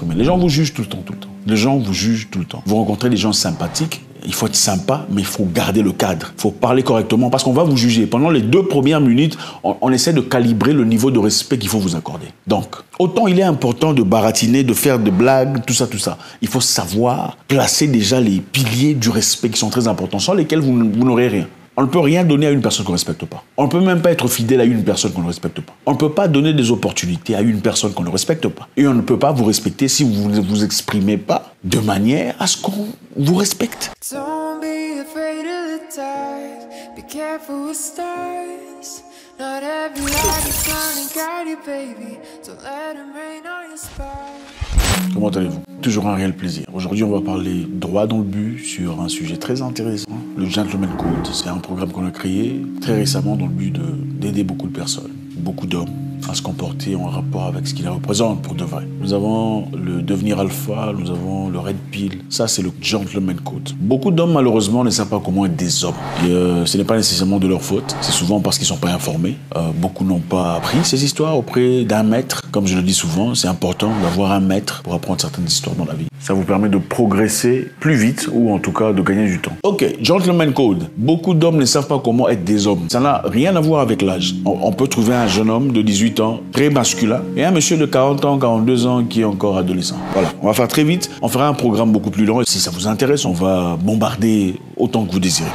exprimer. Les gens vous jugent tout le temps, tout le temps. Les gens vous jugent tout le temps. Vous rencontrez des gens sympathiques, il faut être sympa, mais il faut garder le cadre. Il faut parler correctement parce qu'on va vous juger. Pendant les 2 premières minutes, on essaie de calibrer le niveau de respect qu'il faut vous accorder. Donc, autant il est important de baratiner, de faire des blagues, tout ça, tout ça. Il faut savoir placer déjà les piliers du respect qui sont très importants, sans lesquels vous n'aurez rien. On ne peut rien donner à une personne qu'on ne respecte pas. On ne peut même pas être fidèle à une personne qu'on ne respecte pas. On ne peut pas donner des opportunités à une personne qu'on ne respecte pas. Et on ne peut pas vous respecter si vous ne vous exprimez pas de manière à ce qu'on vous respecte. Don't be afraid of the dark. Be careful with stars. Not every light is shining guide you, baby. Don't let them rain on your spark. Comment allez-vous? Toujours un réel plaisir. Aujourd'hui, on va parler droit dans le but sur un sujet très intéressant. Le Gentleman Code, c'est un programme qu'on a créé très récemment dans le but d'aider beaucoup de personnes, beaucoup d'hommes à se comporter en rapport avec ce qu'il représente pour de vrai. Nous avons le devenir alpha, nous avons le red pill. Ça, c'est le Gentleman Code. Beaucoup d'hommes, malheureusement, ne savent pas comment être des hommes. Et ce n'est pas nécessairement de leur faute. C'est souvent parce qu'ils ne sont pas informés. Beaucoup n'ont pas appris ces histoires auprès d'un maître. Comme je le dis souvent, c'est important d'avoir un maître pour apprendre certaines histoires dans la vie. Ça vous permet de progresser plus vite ou en tout cas de gagner du temps. Ok, Gentleman Code. Beaucoup d'hommes ne savent pas comment être des hommes. Ça n'a rien à voir avec l'âge. On peut trouver un jeune homme de 18 ans, très masculin, et un monsieur de 40 ans, 42 ans qui est encore adolescent. Voilà, on va faire très vite. On fera un programme beaucoup plus long. Et si ça vous intéresse, on va bombarder autant que vous désirez.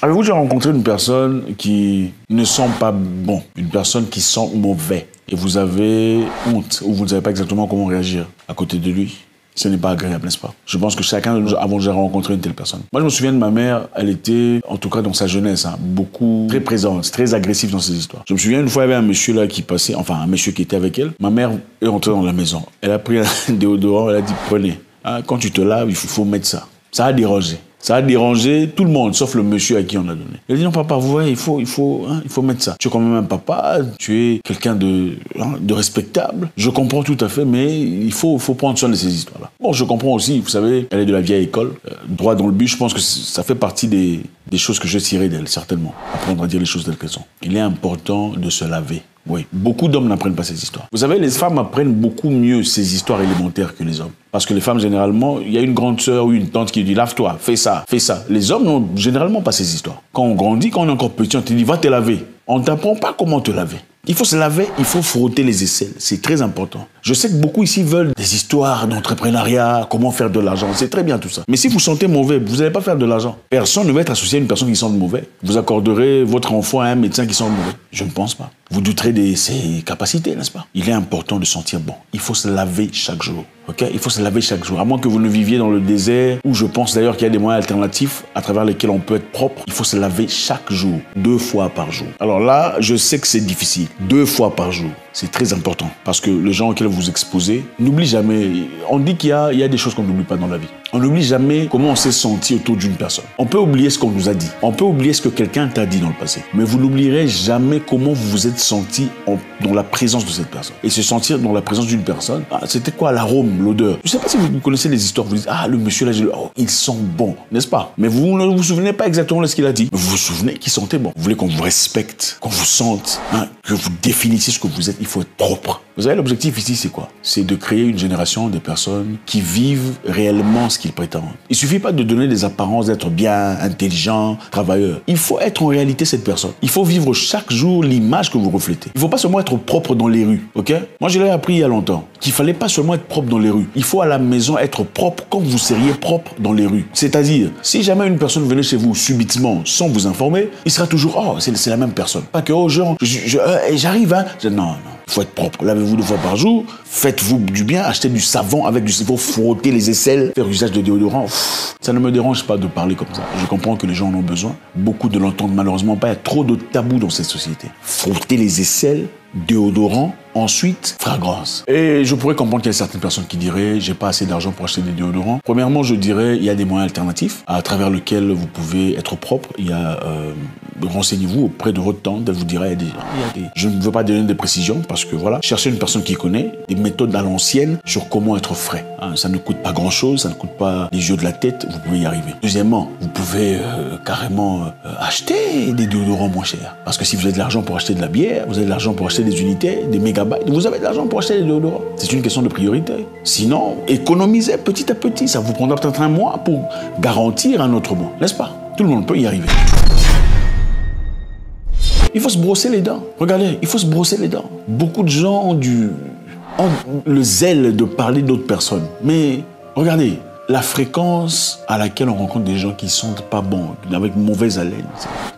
Avez-vous déjà rencontré une personne qui ne sent pas bon, une personne qui sent mauvais, et vous avez honte, ou vous ne savez pas exactement comment réagir à côté de lui? Ce n'est pas agréable, n'est-ce pas? Je pense que chacun de nous avons déjà rencontré une telle personne. Moi, je me souviens de ma mère, elle était, en tout cas dans sa jeunesse, beaucoup, très présente, très agressive dans ses histoires. Je me souviens une fois, il y avait un monsieur là qui passait, enfin un monsieur qui était avec elle. Ma mère est entrée dans la maison. Elle a pris un déodorant, elle a dit, prenez. Hein, quand tu te laves, il faut mettre ça. Ça a dérangé. Ça a dérangé tout le monde, sauf le monsieur à qui on a donné. Il a dit, non, papa, vous voyez, il faut mettre ça. Tu es quand même un papa, tu es quelqu'un de respectable. Je comprends tout à fait, mais il faut prendre soin de ces histoires-là. Bon, je comprends aussi, vous savez, elle est de la vieille école. Droit dans le but, je pense que ça fait partie des choses que je tirerai d'elle, certainement. Apprendre à dire les choses telles qu'elles sont. Il est important de se laver. Oui, beaucoup d'hommes n'apprennent pas ces histoires. Vous savez, les femmes apprennent beaucoup mieux ces histoires élémentaires que les hommes. Parce que les femmes, généralement, il y a une grande sœur ou une tante qui dit « lave-toi, fais ça, fais ça ». Les hommes n'ont généralement pas ces histoires. Quand on grandit, quand on est encore petit, on te dit « va te laver ». On ne t'apprend pas comment te laver. Il faut se laver, il faut frotter les aisselles. C'est très important. Je sais que beaucoup ici veulent des histoires d'entrepreneuriat, comment faire de l'argent. C'est très bien tout ça. Mais si vous sentez mauvais, vous n'allez pas faire de l'argent. Personne ne va être associé à une personne qui sent mauvais. Vous accorderez votre enfant à un médecin qui sent mauvais. Je ne pense pas. Vous douterez de ses capacités, n'est-ce pas? Il est important de sentir bon. Il faut se laver chaque jour. Okay? Il faut se laver chaque jour. À moins que vous ne viviez dans le désert, où je pense d'ailleurs qu'il y a des moyens alternatifs à travers lesquels on peut être propre. Il faut se laver chaque jour, 2 fois par jour. Alors là, je sais que c'est difficile. 2 fois par jour. C'est très important. Parce que les gens auxquels vous exposez, n'oubliez jamais. On dit qu'il y a des choses qu'on n'oublie pas dans la vie. On n'oublie jamais comment on s'est senti autour d'une personne. On peut oublier ce qu'on nous a dit. On peut oublier ce que quelqu'un t'a dit dans le passé. Mais vous n'oublierez jamais comment vous vous êtes senti dans la présence de cette personne. Et se sentir dans la présence d'une personne, c'était quoi l'arôme, l'odeur? Je ne sais pas si vous connaissez les histoires. Vous dites, le monsieur là, il sent bon, n'est-ce pas? Mais vous ne vous souvenez pas exactement de ce qu'il a dit. Mais vous vous souvenez qu'il sentait bon. Vous voulez qu'on vous respecte, qu'on vous sente, que vous définissiez ce que vous êtes. Il faut être propre. Vous savez, l'objectif ici, c'est quoi? C'est de créer une génération de personnes qui vivent réellement ce qu'ils prétendent. Il ne suffit pas de donner des apparences d'être bien, intelligent, travailleur. Il faut être en réalité cette personne. Il faut vivre chaque jour l'image que vous reflétez. Il ne faut pas seulement être propre dans les rues, ok? Moi, je l'ai appris il y a longtemps, qu'il ne fallait pas seulement être propre dans les rues. Il faut à la maison être propre comme vous seriez propre dans les rues. C'est-à-dire, si jamais une personne venait chez vous subitement, sans vous informer, il sera toujours, c'est la même personne. Pas que, j'arrive, hein? Non. Il faut être propre. Lavez-vous 2 fois par jour. Faites-vous du bien. Achetez du savon avec du savon. Frotter les aisselles. Faire usage de déodorant. Ça ne me dérange pas de parler comme ça. Je comprends que les gens en ont besoin. Beaucoup ne l'entendent malheureusement pas. Il y a trop de tabous dans cette société. Frotter les aisselles. Déodorant, ensuite fragrance. Et je pourrais comprendre qu'il y a certaines personnes qui diraient j'ai pas assez d'argent pour acheter des déodorants. Premièrement, je dirais il y a des moyens alternatifs à travers lesquels vous pouvez être propre. Il y a renseignez-vous auprès de votre tante, elle vous dira je ne veux pas donner des précisions parce que voilà, cherchez une personne qui connaît des méthodes à l'ancienne sur comment être frais. Ça ne coûte pas grand-chose, ça ne coûte pas les yeux de la tête, vous pouvez y arriver. Deuxièmement, vous pouvez carrément acheter des déodorants moins chers parce que si vous avez de l'argent pour acheter de la bière, vous avez de l'argent pour acheter des unités, des méga gigabytes, vous avez de l'argent pour acheter des déodorants. C'est une question de priorité. Sinon, économisez petit à petit. Ça vous prendra peut-être un mois pour garantir un autre mois, n'est-ce pas? Tout le monde peut y arriver. Il faut se brosser les dents. Regardez, il faut se brosser les dents. Beaucoup de gens ont le zèle de parler d'autres personnes. Mais regardez, la fréquence à laquelle on rencontre des gens qui ne sentent pas bons, avec mauvaise haleine,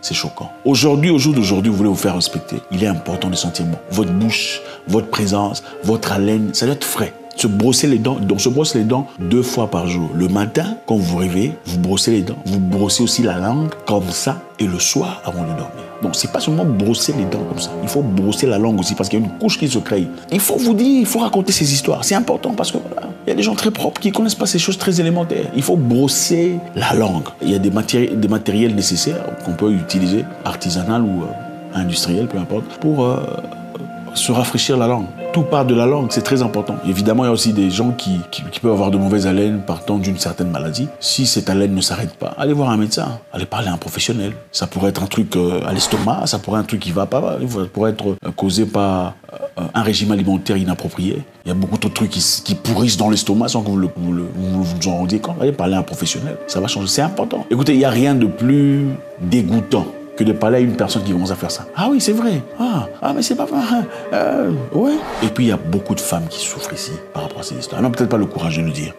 c'est choquant. Aujourd'hui, au jour d'aujourd'hui, vous voulez vous faire respecter. Il est important de sentir bon. Votre bouche, votre présence, votre haleine, ça doit être frais. Se brosser les dents, on se brosse les dents 2 fois par jour. Le matin, quand vous vous réveillez, vous brossez les dents. Vous brossez aussi la langue comme ça et le soir avant de dormir. Donc, c'est pas seulement brosser les dents comme ça. Il faut brosser la langue aussi parce qu'il y a une couche qui se crée. Il faut vous dire, il faut raconter ces histoires. C'est important parce que voilà, il y a des gens très propres qui ne connaissent pas ces choses très élémentaires. Il faut brosser la langue. Il y a des matériels nécessaires qu'on peut utiliser, artisanal ou industriel, peu importe, pour se rafraîchir la langue. Tout part de la langue, c'est très important. Évidemment, il y a aussi des gens qui peuvent avoir de mauvaises haleines partant d'une certaine maladie. Si cette haleine ne s'arrête pas, allez voir un médecin, allez parler à un professionnel. Ça pourrait être un truc à l'estomac, ça pourrait être un truc qui ne va pas, ça pourrait être causé par un régime alimentaire inapproprié. Il y a beaucoup de trucs qui pourrissent dans l'estomac sans que vous vous en rendiez compte. Allez parler à un professionnel, ça va changer, c'est important. Écoutez, il n'y a rien de plus dégoûtant que de parler à une personne qui commence à faire ça. Ah oui, c'est vrai. Ah mais c'est pas vrai. Ouais. Et puis, il y a beaucoup de femmes qui souffrent ici par rapport à ces histoires. Elles n'ont peut-être pas le courage de le dire.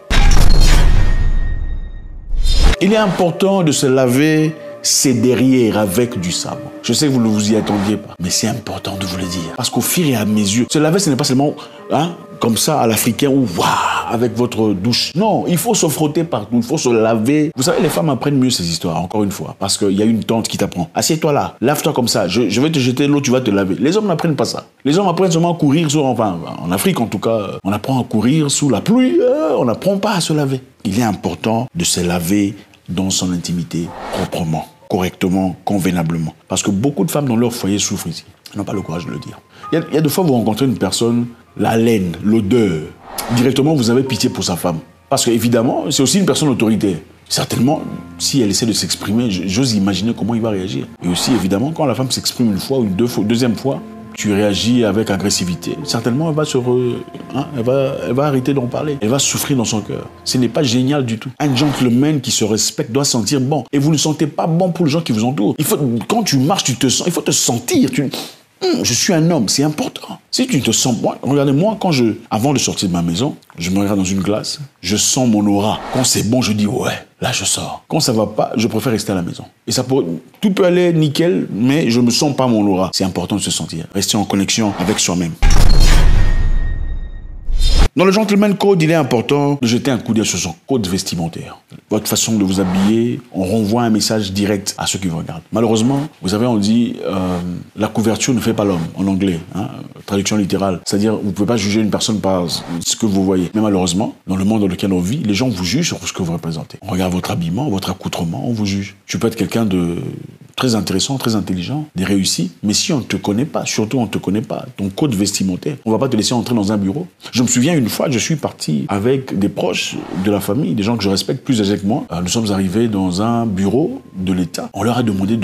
Il est important de se laver ses derrières avec du savon. Je sais que vous ne vous y attendiez pas, mais c'est important de vous le dire. Parce qu'au fur et à mesure, se laver, ce n'est pas seulement comme ça à l'africain ou avec votre douche. Non, il faut se frotter partout, il faut se laver. Vous savez, les femmes apprennent mieux ces histoires, encore une fois, parce qu'il y a une tante qui t'apprend. Assieds-toi là, lave-toi comme ça, je vais te jeter l'eau, tu vas te laver. Les hommes n'apprennent pas ça. Les hommes apprennent seulement à courir, en Afrique en tout cas, on apprend à courir sous la pluie, on n'apprend pas à se laver. Il est important de se laver dans son intimité, proprement, correctement, convenablement. Parce que beaucoup de femmes dans leur foyer souffrent ici. Elles n'ont pas le courage de le dire. Il y a des fois, vous rencontrez une personne, la laine, l'odeur. Directement, vous avez pitié pour sa femme. Parce qu'évidemment, c'est aussi une personne autoritaire. Certainement, si elle essaie de s'exprimer, j'ose imaginer comment il va réagir. Et aussi, évidemment, quand la femme s'exprime une fois ou deuxième fois, tu réagis avec agressivité. Certainement, elle va arrêter d'en parler. Elle va souffrir dans son cœur. Ce n'est pas génial du tout. Un gentleman qui se respecte doit sentir bon. Et vous ne sentez pas bon pour les gens qui vous entourent. Quand tu marches, il faut te sentir. Je suis un homme, c'est important. Si tu te sens... Regardez-moi, avant de sortir de ma maison, je me regarde dans une glace, je sens mon aura. Quand c'est bon, je dis ouais, là je sors. Quand ça va pas, je préfère rester à la maison. Et tout peut aller nickel, mais je me sens pas mon aura. C'est important de se sentir. Rester en connexion avec soi-même. Dans le Gentleman Code, il est important de jeter un coup d'œil sur son code vestimentaire. Votre façon de vous habiller, on renvoie un message direct à ceux qui vous regardent. Malheureusement, vous savez, on dit la couverture ne fait pas l'homme, en anglais, traduction littérale. C'est-à-dire, vous ne pouvez pas juger une personne par ce que vous voyez. Mais malheureusement, dans le monde dans lequel on vit, les gens vous jugent sur ce que vous représentez. On regarde votre habillement, votre accoutrement, on vous juge. Tu peux être quelqu'un de très intéressant, très intelligent, des réussis, mais si on ne te connaît pas, surtout on ne te connaît pas, ton code vestimentaire, on ne va pas te laisser entrer dans un bureau. Je me souviens une fois, je suis parti avec des proches de la famille, des gens que je respecte plus âgés que moi. Nous sommes arrivés dans un bureau de l'État. On leur a demandé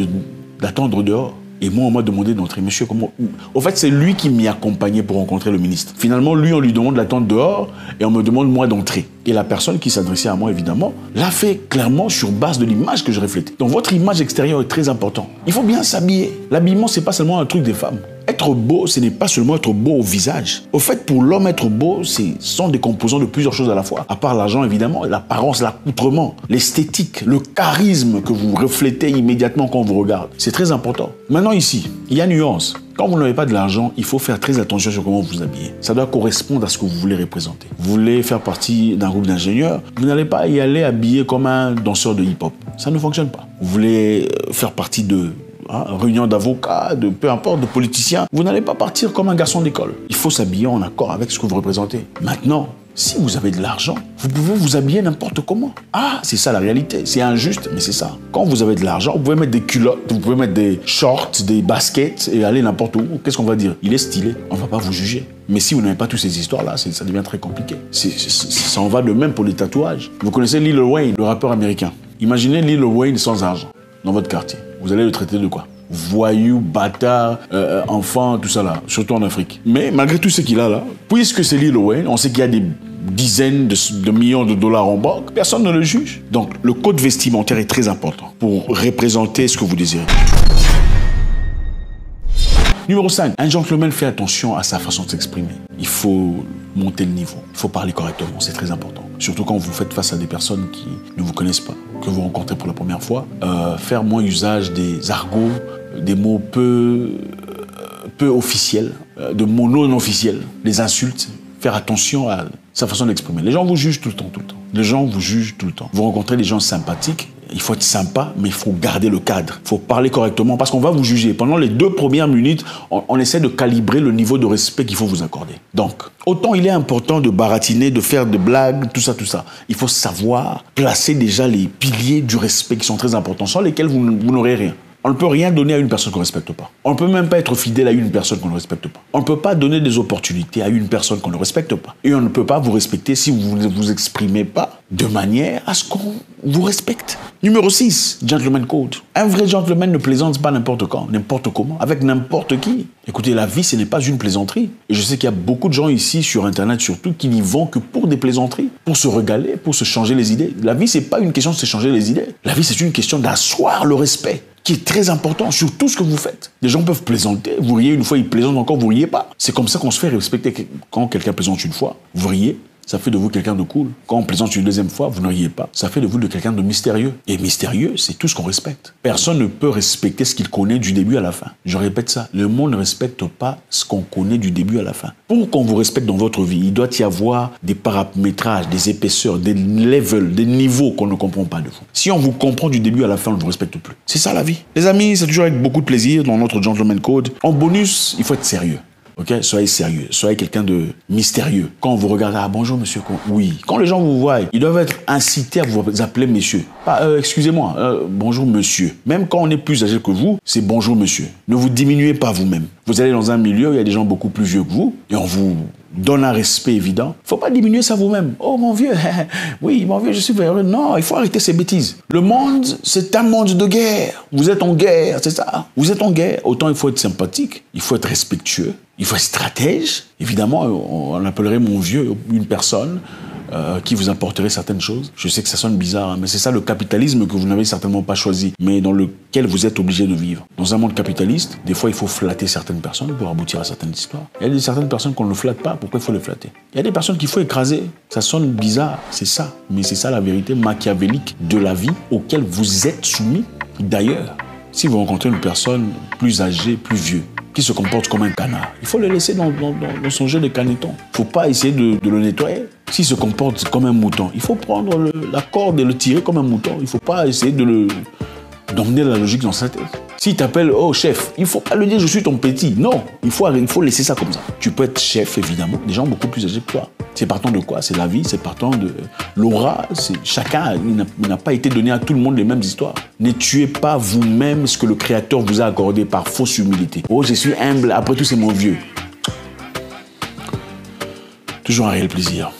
d'attendre dehors. Et moi, on m'a demandé d'entrer. Monsieur, comment... Au fait, c'est lui qui m'y accompagnait pour rencontrer le ministre. Finalement, lui, on lui demande d'attendre dehors et on me demande, moi, d'entrer. Et la personne qui s'adressait à moi, évidemment, l'a fait clairement sur base de l'image que je reflétais. Donc, votre image extérieure est très importante. Il faut bien s'habiller. L'habillement, c'est pas seulement un truc des femmes. Être beau, ce n'est pas seulement être beau au visage. Au fait, pour l'homme, être beau, ce sont des composants de plusieurs choses à la fois. À part l'argent, évidemment, l'apparence, l'accoutrement, l'esthétique, le charisme que vous reflétez immédiatement quand on vous regarde. C'est très important. Maintenant, ici, il y a nuance. Quand vous n'avez pas de l'argent, il faut faire très attention sur comment vous vous habillez. Ça doit correspondre à ce que vous voulez représenter. Vous voulez faire partie d'un groupe d'ingénieurs, vous n'allez pas y aller habillé comme un danseur de hip-hop. Ça ne fonctionne pas. Vous voulez faire partie de réunion d'avocats, peu importe, de politiciens, vous n'allez pas partir comme un garçon d'école. Il faut s'habiller en accord avec ce que vous représentez. Maintenant, si vous avez de l'argent, vous pouvez vous habiller n'importe comment. C'est ça la réalité. C'est injuste, mais c'est ça. Quand vous avez de l'argent, vous pouvez mettre des culottes, vous pouvez mettre des shorts, des baskets et aller n'importe où. Qu'est-ce qu'on va dire? Il est stylé. On ne va pas vous juger. Mais si vous n'avez pas toutes ces histoires-là, ça devient très compliqué. Ça en va de même pour les tatouages. Vous connaissez Lil Wayne, le rappeur américain. Imaginez Lil Wayne sans argent dans votre quartier. Vous allez le traiter de quoi? voyou, bâtard, enfant, tout ça là, surtout en Afrique. Mais malgré tout ce qu'il a là, puisque c'est Lil Wayne, on sait qu'il y a des dizaines de millions de dollars en banque, personne ne le juge. Donc le code vestimentaire est très important pour représenter ce que vous désirez. Numéro 5, un gentleman fait attention à sa façon de s'exprimer. Il faut monter le niveau, il faut parler correctement, c'est très important. Surtout quand vous faites face à des personnes qui ne vous connaissent pas, que vous rencontrez pour la première fois. Faire moins usage des argots, des mots peu officiels, de mots non officiels, des insultes. Faire attention à sa façon d'exprimer. Les gens vous jugent tout le temps, tout le temps. Les gens vous jugent tout le temps. Vous rencontrez des gens sympathiques, il faut être sympa, mais il faut garder le cadre. Il faut parler correctement parce qu'on va vous juger. Pendant les 2 premières minutes, on essaie de calibrer le niveau de respect qu'il faut vous accorder. Donc, autant il est important de baratiner, de faire des blagues, tout ça, tout ça. Il faut savoir placer déjà les piliers du respect qui sont très importants, sans lesquels vous n'aurez rien. On ne peut rien donner à une personne qu'on ne respecte pas. On ne peut même pas être fidèle à une personne qu'on ne respecte pas. On ne peut pas donner des opportunités à une personne qu'on ne respecte pas. Et on ne peut pas vous respecter si vous ne vous exprimez pas de manière à ce qu'on vous respecte. Numéro 6, gentleman code. Un vrai gentleman ne plaisante pas n'importe quand, n'importe comment, avec n'importe qui. Écoutez, la vie, ce n'est pas une plaisanterie. Et je sais qu'il y a beaucoup de gens ici, sur Internet surtout, qui n'y vont que pour des plaisanteries, pour se regaler, pour se changer les idées. La vie, ce n'est pas une question de se changer les idées. La vie, c'est une question d'asseoir le respect, qui est très important sur tout ce que vous faites. Les gens peuvent plaisanter, vous riez une fois, ils plaisantent encore, vous riez pas. C'est comme ça qu'on se fait respecter. Quand quelqu'un plaisante une fois, vous riez, ça fait de vous quelqu'un de cool. Quand on plaisante une deuxième fois, vous ne riez pas, ça fait de vous quelqu'un de mystérieux. Et mystérieux, c'est tout ce qu'on respecte. Personne ne peut respecter ce qu'il connaît du début à la fin. Je répète ça, le monde ne respecte pas ce qu'on connaît du début à la fin. Pour qu'on vous respecte dans votre vie, il doit y avoir des paramétrages, des épaisseurs, des levels, des niveaux qu'on ne comprend pas de vous. Si on vous comprend du début à la fin, on ne vous respecte plus. C'est ça la vie. Les amis, c'est toujours avec beaucoup de plaisir dans notre Gentleman Code. En bonus, il faut être sérieux. Ok, soyez sérieux, soyez quelqu'un de mystérieux. Quand on vous regarde, ah bonjour monsieur, oui. Quand les gens vous voient, ils doivent être incités à vous appeler monsieur. Excusez-moi, bonjour monsieur. Même quand on est plus âgé que vous, c'est bonjour monsieur. Ne vous diminuez pas vous-même. Vous allez dans un milieu où il y a des gens beaucoup plus vieux que vous et on vous donne un respect évident. Il ne faut pas diminuer ça vous-même. Oh mon vieux, oui mon vieux, je suis heureux. Non, il faut arrêter ces bêtises. Le monde, c'est un monde de guerre. Vous êtes en guerre, c'est ça. Vous êtes en guerre. Autant il faut être sympathique, il faut être respectueux, il faut être stratège. Évidemment, on appellerait mon vieux une personne qui vous apporterait certaines choses. Je sais que ça sonne bizarre, hein, mais c'est ça le capitalisme que vous n'avez certainement pas choisi, mais dans lequel vous êtes obligé de vivre. Dans un monde capitaliste, des fois, il faut flatter certaines personnes pour aboutir à certaines histoires. Il y a certaines personnes qu'on ne flatte pas, pourquoi il faut les flatter? Il y a des personnes qu'il faut écraser. Ça sonne bizarre, c'est ça. Mais c'est ça la vérité machiavélique de la vie auquel vous êtes soumis. D'ailleurs, si vous rencontrez une personne plus âgée, plus vieux, qui se comporte comme un canard, il faut le laisser dans son jeu de caneton. Il ne faut pas essayer de le nettoyer. S'il se comporte comme un mouton, il faut prendre la corde et le tirer comme un mouton. Il ne faut pas essayer d'emmener la logique dans sa tête. S'il t'appelle, oh chef, il ne faut pas le dire, je suis ton petit. Non, il faut laisser ça comme ça. Tu peux être chef, évidemment, des gens beaucoup plus âgés que toi. C'est partant de quoi? C'est la vie, c'est partant de l'aura. Chacun, il n'a pas été donné à tout le monde les mêmes histoires. Ne tuez pas vous-même ce que le Créateur vous a accordé par fausse humilité. Oh, je suis humble, après tout, c'est mon vieux. Toujours un réel plaisir.